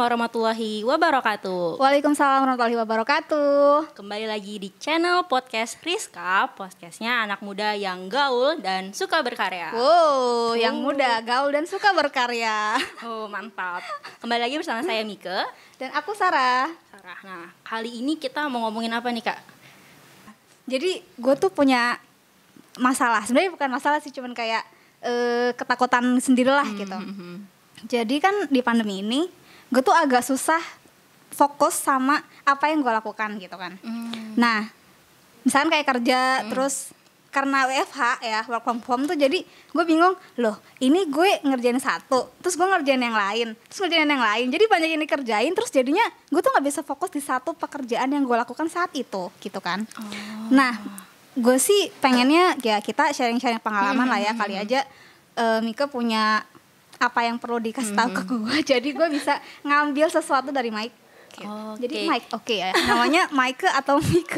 warahmatullahi wabarakatuh. Waalaikumsalam warahmatullahi wabarakatuh. Kembali lagi di channel podcast Rizka. Podcastnya anak muda yang gaul dan suka berkarya. Wow, yang muda, gaul dan suka berkarya. Oh, mantap. Kembali lagi bersama saya Mike Dan aku Sarah. Nah, kali ini kita mau ngomongin apa nih, Kak? Jadi gue tuh punya masalah. Sebenarnya bukan masalah sih, cuman kayak ketakutan sendirilah gitu. Jadi kan di pandemi ini gue tuh agak susah fokus sama apa yang gue lakukan gitu kan. Nah, misalkan kayak kerja terus karena WFH ya, work from home tuh, jadi gue bingung, loh ini gue ngerjain satu, terus gue ngerjain yang lain, terus ngerjain yang lain, jadi banyak yang dikerjain, terus jadinya gue tuh nggak bisa fokus di satu pekerjaan yang gue lakukan saat itu gitu kan. Nah, gue sih pengennya ya kita sharing-sharing pengalaman lah ya, kali aja Mika punya apa yang perlu dikasih tahu ke gue, jadi gue bisa ngambil sesuatu dari Mike. Jadi Mike, oke ya. Namanya Mike atau Mike?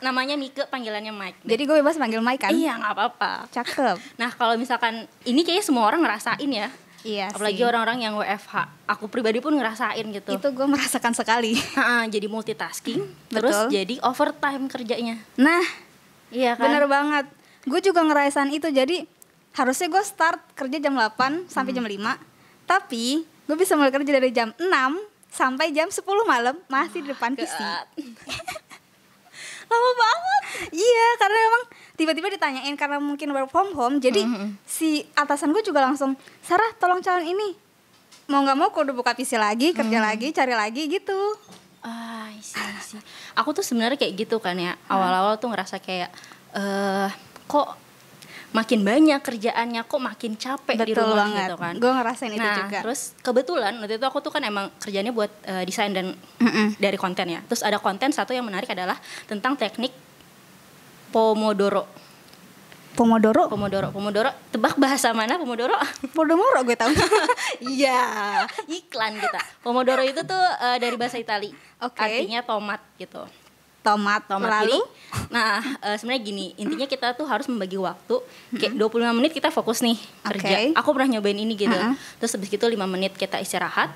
Namanya Mike, panggilannya Mike. Jadi gue bebas manggil Mike kan? Iya, nggak apa-apa. Cakep. Nah, kalau misalkan ini kayaknya semua orang ngerasain ya. Iya. Apalagi sih. orang-orang yang WFH. Aku pribadi pun ngerasain gitu. Itu gue merasakan sekali. Jadi multitasking, terus Betul. jadi overtime kerjanya. Nah, Iya kan? bener banget. Gue juga ngerasain itu. Jadi harusnya gue start kerja jam 8 sampai jam 5. Tapi gue bisa mulai kerja dari jam 6 sampai jam 10 malam masih di depan PC. Lama banget. Iya, karena emang tiba-tiba ditanyain karena mungkin work from home. Jadi si atasan gue juga langsung, Sarah tolong calon ini. Mau gak mau kudu buka PC lagi, kerja lagi, cari lagi gitu. Isi. Aku tuh sebenarnya kayak gitu kan ya. Awal-awal tuh ngerasa kayak kok makin banyak kerjaannya, kok makin capek di Betul rumah banget. gitu kan. Gue ngerasain itu Nah, juga. terus kebetulan waktu itu aku tuh kan emang kerjanya buat desain dan dari konten ya. Terus ada konten satu yang menarik adalah tentang teknik Pomodoro. Pomodoro? Pomodoro. Tebak bahasa mana Pomodoro? Pomodoro gue tahu. Iya, iklan kita. Pomodoro itu tuh dari bahasa Itali. Oke. Artinya tomat gitu. Tomat Jadi, lalu? nah sebenarnya gini, intinya kita tuh harus membagi waktu. Kayak 25 menit kita fokus nih kerja. Aku pernah nyobain ini gitu. Terus habis itu 5 menit kita istirahat.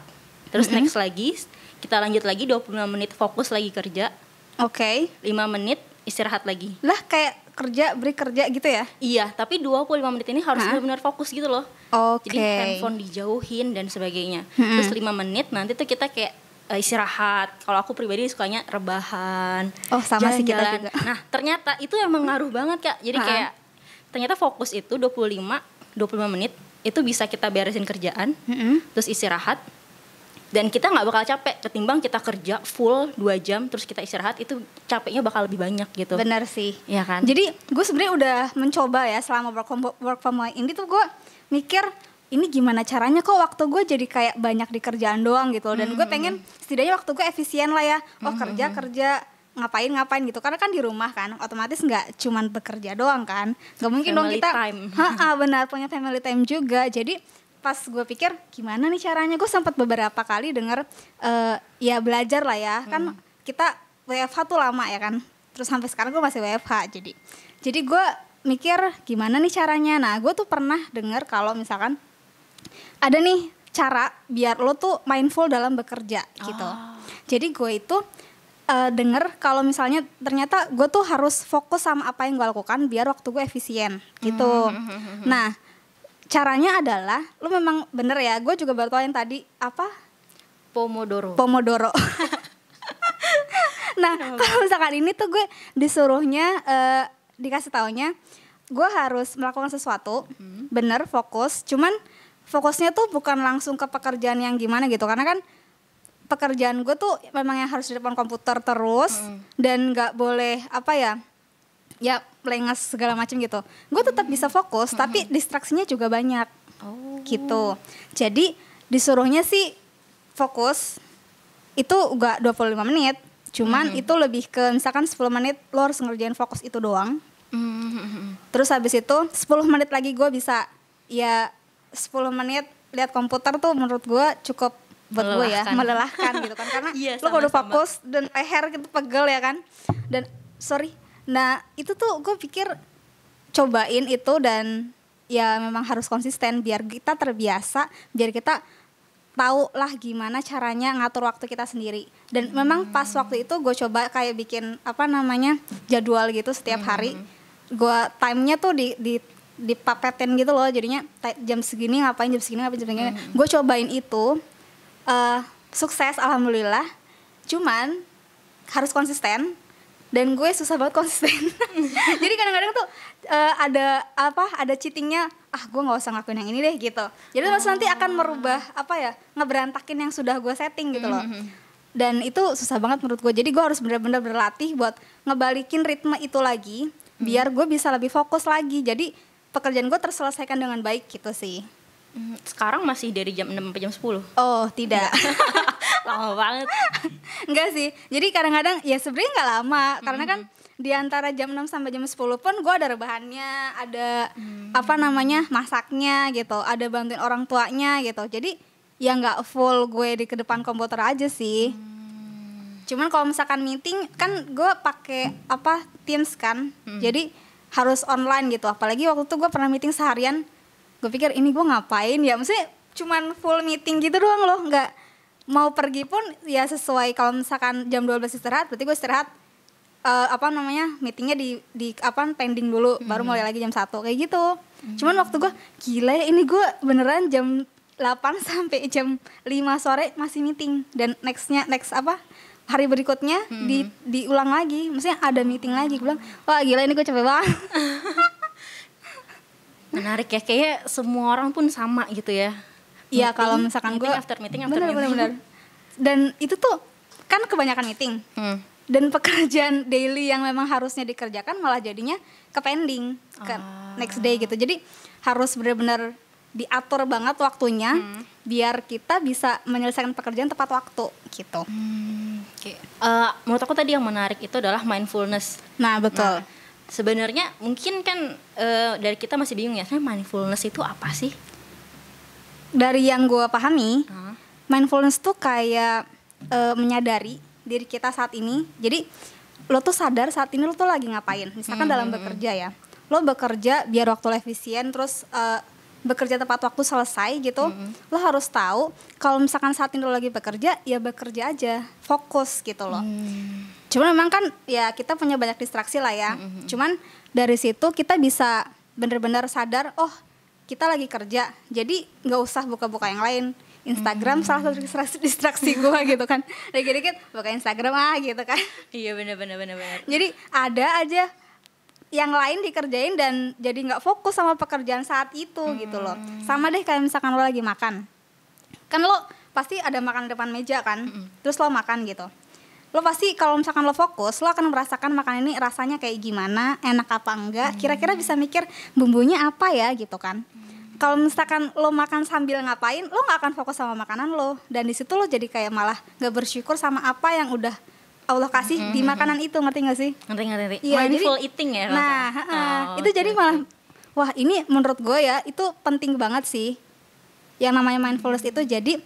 Terus next lagi kita lanjut lagi 25 menit fokus lagi kerja. Oke. 5 menit istirahat lagi. Lah kayak break kerja gitu ya? Iya, tapi 25 menit ini harus benar-benar fokus gitu loh. Oke. Jadi handphone dijauhin dan sebagainya. Terus 5 menit nanti tuh kita kayak istirahat. Kalau aku pribadi sukanya rebahan. Oh, sama sih kita jalan-jalan. juga. Nah, ternyata itu emang ngaruh banget, Kak. Jadi kayak ternyata fokus itu 25 menit itu bisa kita beresin kerjaan, terus istirahat. Dan kita nggak bakal capek ketimbang kita kerja full 2 jam terus kita istirahat, itu capeknya bakal lebih banyak gitu. Benar sih. Iya kan? Jadi gue sebenarnya udah mencoba ya selama work from home ini tuh gue mikir ini gimana caranya kok waktu gue jadi kayak banyak di kerjaan doang gitu. Dan gue pengen setidaknya waktu gue efisien lah ya. Oh kerja ngapain gitu. Karena kan di rumah kan otomatis nggak cuman bekerja doang kan. Nggak mungkin Family dong kita time. benar punya family time juga. Jadi pas gue pikir gimana nih caranya, gue sempat beberapa kali denger ya belajar lah ya. Kan kita WFH tuh lama ya kan. Terus sampai sekarang gue masih WFH. Jadi gue mikir gimana nih caranya. Nah gue tuh pernah denger kalau misalkan ada nih cara biar lo tuh mindful dalam bekerja gitu. Jadi gue itu denger kalau misalnya ternyata gue tuh harus fokus sama apa yang gue lakukan biar waktu gue efisien gitu. Nah caranya adalah lo memang bener ya, gue juga baru tau yang tadi apa? Pomodoro. Nah kalau misalkan ini tuh gue disuruhnya dikasih taunya gue harus melakukan sesuatu bener fokus, cuman fokusnya tuh bukan langsung ke pekerjaan yang gimana gitu, karena kan pekerjaan gue tuh memang yang harus di depan komputer terus dan nggak boleh apa ya melengas segala macam gitu. Gue tetap bisa fokus tapi distraksinya juga banyak gitu. Jadi disuruhnya sih fokus itu gak 25 menit, cuman itu lebih ke misalkan 10 menit lo harus ngerjain fokus itu doang. Terus habis itu 10 menit lagi gue bisa ya 10 menit lihat komputer tuh menurut gue cukup buat gue ya, melelahkan gitu kan, karena lo udah fokus dan leher gitu pegel ya kan. Dan nah itu tuh gue pikir cobain itu dan ya memang harus konsisten biar kita terbiasa, biar kita tahu lah gimana caranya ngatur waktu kita sendiri. Dan memang pas waktu itu gue coba kayak bikin jadwal gitu setiap hari. Gue timenya tuh dipapetin gitu loh, jadinya jam segini ngapain, jam segini ngapain, jam segini. Gue cobain itu, sukses alhamdulillah. Cuman harus konsisten. Dan gue susah banget konsisten. Jadi kadang-kadang tuh ada cheatingnya, gue nggak usah ngelakuin yang ini deh gitu. Jadi nanti akan merubah ngeberantakin yang sudah gue setting gitu loh. Dan itu susah banget menurut gue. Jadi gue harus benar-benar berlatih buat ngebalikin ritme itu lagi, biar gue bisa lebih fokus lagi. Jadi pekerjaan gue terselesaikan dengan baik gitu sih. Sekarang masih dari jam 6 sampai jam 10? Oh tidak. Lama banget. Enggak sih, jadi kadang-kadang ya sebenarnya nggak lama, karena kan di antara jam 6 sampai jam 10 pun gue ada rebahannya, ada masaknya gitu, ada bantuin orang tuanya gitu. Jadi ya nggak full gue di kedepan komputer aja sih. Cuman kalau misalkan meeting kan gue pakai Teams kan, jadi harus online gitu. Apalagi waktu itu gue pernah meeting seharian, gue pikir ini gue ngapain ya, maksudnya cuman full meeting gitu doang loh, nggak mau pergi pun ya sesuai, kalau misalkan jam 12 istirahat berarti gue istirahat meetingnya di pending dulu, baru mulai lagi jam 1 kayak gitu. Cuman waktu gue gila ya, ini gue beneran jam 8 sampai jam 5 sore masih meeting, dan hari berikutnya diulang lagi, maksudnya ada meeting lagi. Gue bilang wah gila, ini gue capek banget. Menarik ya, kayak semua orang pun sama gitu ya. Iya, kalau misalkan gue after meeting. Bener. Dan itu tuh kan kebanyakan meeting. Dan pekerjaan daily yang memang harusnya dikerjakan malah jadinya ke pending ke next day gitu. Jadi harus benar-benar diatur banget waktunya biar kita bisa menyelesaikan pekerjaan tepat waktu gitu. Menurut aku tadi yang menarik itu adalah mindfulness. Nah betul. Sebenarnya mungkin kan dari kita masih bingung ya, mindfulness itu apa sih? Dari yang gue pahami, mindfulness tuh kayak menyadari diri kita saat ini. Jadi lo tuh sadar saat ini lo tuh lagi ngapain. Misalkan dalam bekerja ya, lo bekerja biar waktu lo efisien, terus bekerja tepat waktu selesai gitu. Lo harus tahu kalau misalkan saat ini lo lagi bekerja, ya bekerja aja, fokus gitu loh. Cuman memang kan ya kita punya banyak distraksi lah ya. Cuman dari situ kita bisa benar-benar sadar, oh kita lagi kerja, jadi nggak usah buka-buka yang lain. Instagram salah satu distraksi gue gitu kan. Dikit-dikit buka Instagram gitu kan. Iya benar. Jadi ada aja yang lain dikerjain dan jadi nggak fokus sama pekerjaan saat itu gitu loh. Sama deh kayak misalkan lo lagi makan, kan lo pasti ada makan depan meja kan, terus lo makan gitu. Lo pasti kalau misalkan lo fokus, lo akan merasakan makanan ini rasanya kayak gimana, enak apa enggak, kira-kira bisa mikir bumbunya apa ya gitu kan. Kalau misalkan lo makan sambil ngapain, lo nggak akan fokus sama makanan lo, dan di situ lo jadi kayak malah nggak bersyukur sama apa yang udah Allah kasih di makanan itu, ngerti nggak sih? Ngerti. Ya, mindful eating ya. Itu jadi malah, wah ini menurut gue ya itu penting banget sih. Yang namanya mindfulness itu jadi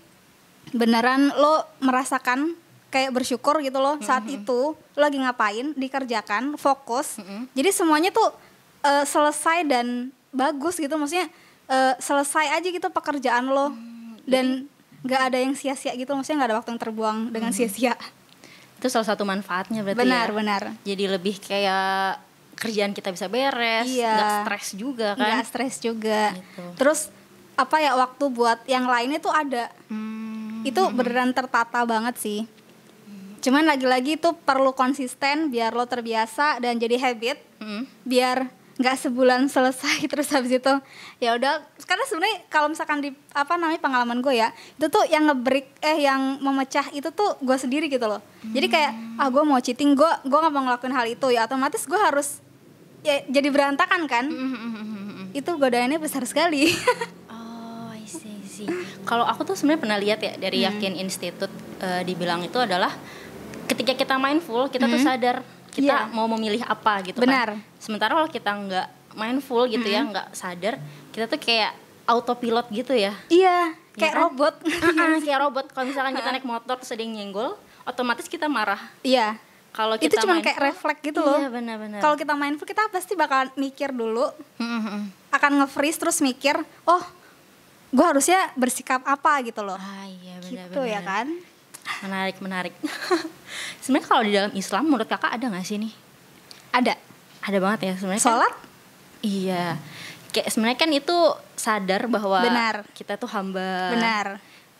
beneran lo merasakan kayak bersyukur gitu loh saat itu lo lagi ngapain, dikerjakan, fokus. Jadi semuanya tuh selesai dan bagus gitu, maksudnya selesai aja gitu pekerjaan lo, dan nggak ada yang sia-sia gitu, maksudnya nggak ada waktu yang terbuang dengan sia-sia. Itu salah satu manfaatnya berarti. Benar. Jadi lebih kayak kerjaan kita bisa beres, nggak stres juga kan? Nggak stres juga. Gitu. Terus waktu buat yang lainnya tuh ada. Itu beneran tertata banget sih. Cuman lagi-lagi itu perlu konsisten biar lo terbiasa dan jadi habit. Biar nggak sebulan selesai terus habis itu ya udah. Karena sebenarnya kalau misalkan di pengalaman gue ya, itu tuh yang yang memecah itu tuh gue sendiri gitu loh. Jadi kayak gue mau cheating, gue nggak mau ngelakuin hal itu ya, otomatis gue harus ya jadi berantakan kan. Itu godaannya besar sekali. I see. Kalau aku tuh sebenarnya pernah lihat ya dari Yakin Institute, dibilang itu adalah ketika kita mindful kita tuh sadar kita mau memilih apa gitu. Benar. Kan. Sementara kalau kita nggak mindful gitu ya, nggak sadar, kita tuh kayak autopilot gitu ya. Iya, kayak kan? robot. Kayak robot. Kalau misalkan kita naik motor terus ada yang nyenggol, otomatis kita marah. Iya. Kalau kita itu cuma kayak refleks gitu loh. Iya, benar. Kalau kita mindful kita pasti bakal mikir dulu. Akan nge-freeze terus mikir, oh gue harusnya bersikap apa gitu loh. Iya benar-benar. Gitu ya kan. Menarik. Sebenarnya kalau di dalam Islam menurut kakak ada nggak sih nih? Ada banget ya sebenarnya. Sholat? Kan, iya. Kayak sebenarnya kan itu sadar bahwa kita tuh hamba. Benar.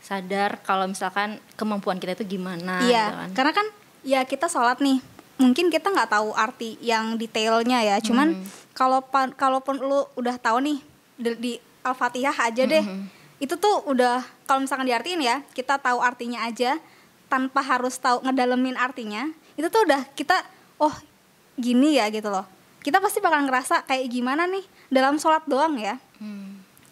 Sadar kalau misalkan kemampuan kita itu gimana. Iya. Gitu kan. Karena kan ya kita sholat nih. Mungkin kita nggak tahu arti yang detailnya ya. Cuman kalaupun lu udah tahu nih di Al-Fatihah aja deh. Itu tuh udah kalau misalkan diartiin ya, kita tahu artinya aja tanpa harus tahu ngedalemin artinya. Itu tuh udah kita gini ya gitu loh. Kita pasti bakal ngerasa kayak gimana nih dalam sholat doang ya.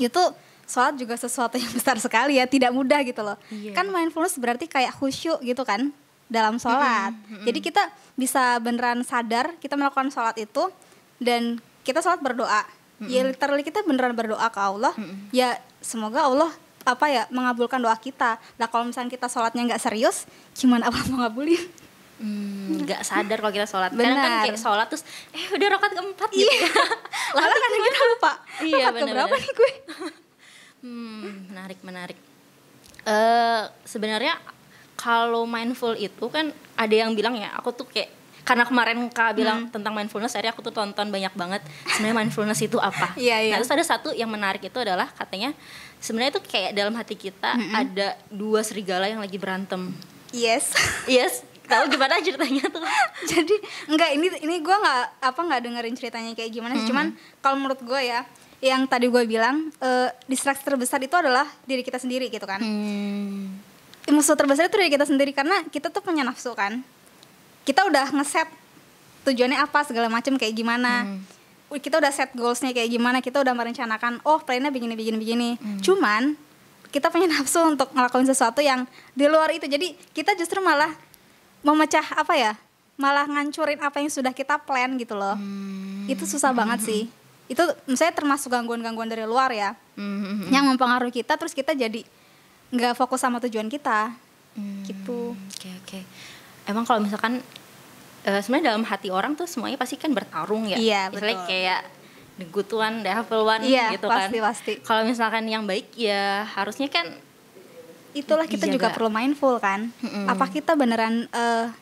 Itu sholat juga sesuatu yang besar sekali ya, tidak mudah gitu loh. Kan mindfulness berarti kayak khusyuk gitu kan dalam sholat. Jadi kita bisa beneran sadar kita melakukan sholat itu dan kita sholat berdoa. Ya literally kita beneran berdoa ke Allah. Ya semoga Allah mengabulkan doa kita. Nah kalau misalnya kita sholatnya nggak serius, gimana Allah mau ngabulin? Nggak sadar kalau kita sholat. Kadang kan kayak sholat terus udah rakaat keempat gitu ya. Malah kan kita lupa. Iya benar. Berapa nih gue? Menarik. Sebenarnya kalau mindful itu kan ada yang bilang ya, aku tuh kayak karena kemarin Kak bilang tentang mindfulness, akhirnya aku tuh tonton banyak banget sebenarnya mindfulness itu apa. Nah terus ada satu yang menarik itu adalah katanya sebenarnya itu kayak dalam hati kita ada dua serigala yang lagi berantem. Yes. Tahu gimana ceritanya tuh? Jadi ini gue nggak dengerin ceritanya kayak gimana sih. Cuman kalau menurut gue ya, yang tadi gue bilang distraksi terbesar itu adalah diri kita sendiri gitu kan. Musuh terbesar itu diri kita sendiri karena kita tuh punya nafsu kan. Kita udah ngeset tujuannya apa segala macam kayak gimana. Kita udah set goalsnya kayak gimana. Kita udah merencanakan plannya begini. Cuman kita punya nafsu untuk ngelakuin sesuatu yang di luar itu. Jadi kita justru malah memecah malah ngancurin apa yang sudah kita plan gitu loh. Itu susah banget sih. Itu misalnya termasuk gangguan-gangguan dari luar ya, yang mempengaruhi kita, terus kita jadi nggak fokus sama tujuan kita. Gitu. Oke. Emang kalau misalkan sebenarnya dalam hati orang tuh semuanya pasti kan bertarung ya. Iya, misalnya betul. kayak the good one, the evil one gitu pasti, kan. Pasti. Kalau misalkan yang baik ya harusnya kan itulah kita juga perlu mindful kan. Apa kita beneran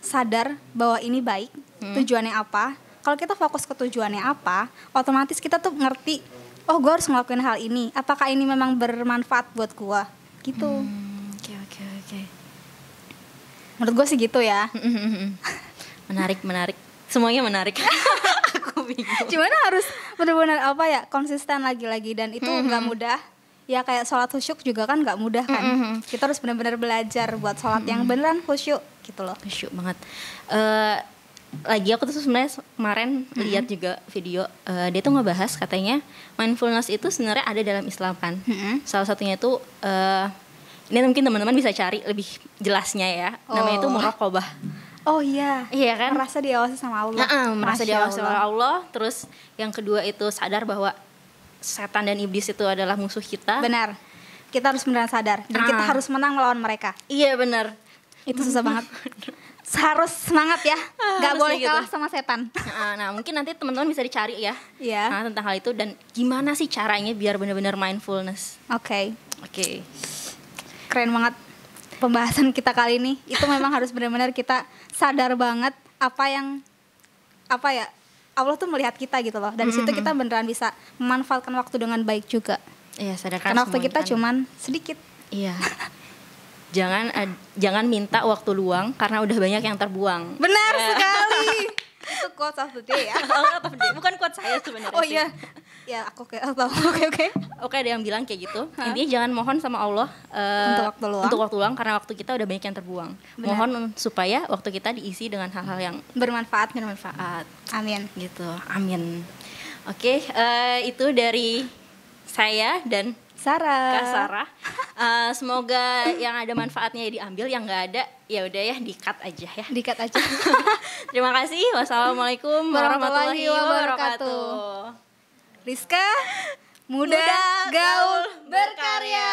sadar bahwa ini baik, tujuannya apa? Kalau kita fokus ke tujuannya apa, otomatis kita tuh ngerti, gue harus ngelakuin hal ini. Apakah ini memang bermanfaat buat gue? Gitu. Oke. Menurut gue sih gitu ya. Menarik. Semuanya menarik. Aku bingung. Cuman harus benar-benar konsisten lagi-lagi, dan itu nggak mudah. Ya kayak sholat khusyuk juga kan nggak mudah kan. Kita harus benar-benar belajar buat sholat yang beneran khusyuk gitu loh. Khusyuk banget. Lagi aku tuh sebenarnya kemarin lihat juga video dia tuh ngebahas katanya mindfulness itu sebenarnya ada dalam Islam kan. Salah satunya itu ini mungkin teman-teman bisa cari lebih jelasnya ya. Namanya itu muraqabah. Oh iya kan? Merasa diawasi sama Allah. Merasa diawasi sama Allah. Terus yang kedua itu sadar bahwa setan dan iblis itu adalah musuh kita. Benar. Kita harus beneran sadar dan kita harus menang melawan mereka. Iya benar. Itu susah banget. Harus semangat ya. Gak boleh kalah sama setan. Nah mungkin nanti teman-teman bisa dicari ya. Iya. Tentang hal itu dan gimana sih caranya biar benar-benar mindfulness. Oke. Keren banget pembahasan kita kali ini. Itu memang harus benar-benar kita sadar banget Allah tuh melihat kita gitu loh. Dan di situ kita beneran bisa memanfaatkan waktu dengan baik juga. Iya, sadarkan. Karena waktu kita cuman sedikit. Iya. Jangan minta waktu luang karena udah banyak yang terbuang. Benar sekali. Itu quotes of the day ya. Bukan quotes saya sebenarnya. Oh iya. Ya aku kayak Oke, ada yang bilang kayak gitu. Intinya jangan mohon sama Allah untuk waktu luang karena waktu kita udah banyak yang terbuang. Benar. Mohon supaya waktu kita diisi dengan hal-hal yang bermanfaat. Amin. Gitu. Amin. Oke, itu dari saya dan Kak Sarah. Semoga yang ada manfaatnya diambil, yang nggak ada ya udah ya di-cut aja ya. Terima kasih. Wassalamualaikum warahmatullahi wabarakatuh. Rizka, muda, gaul, berkarya.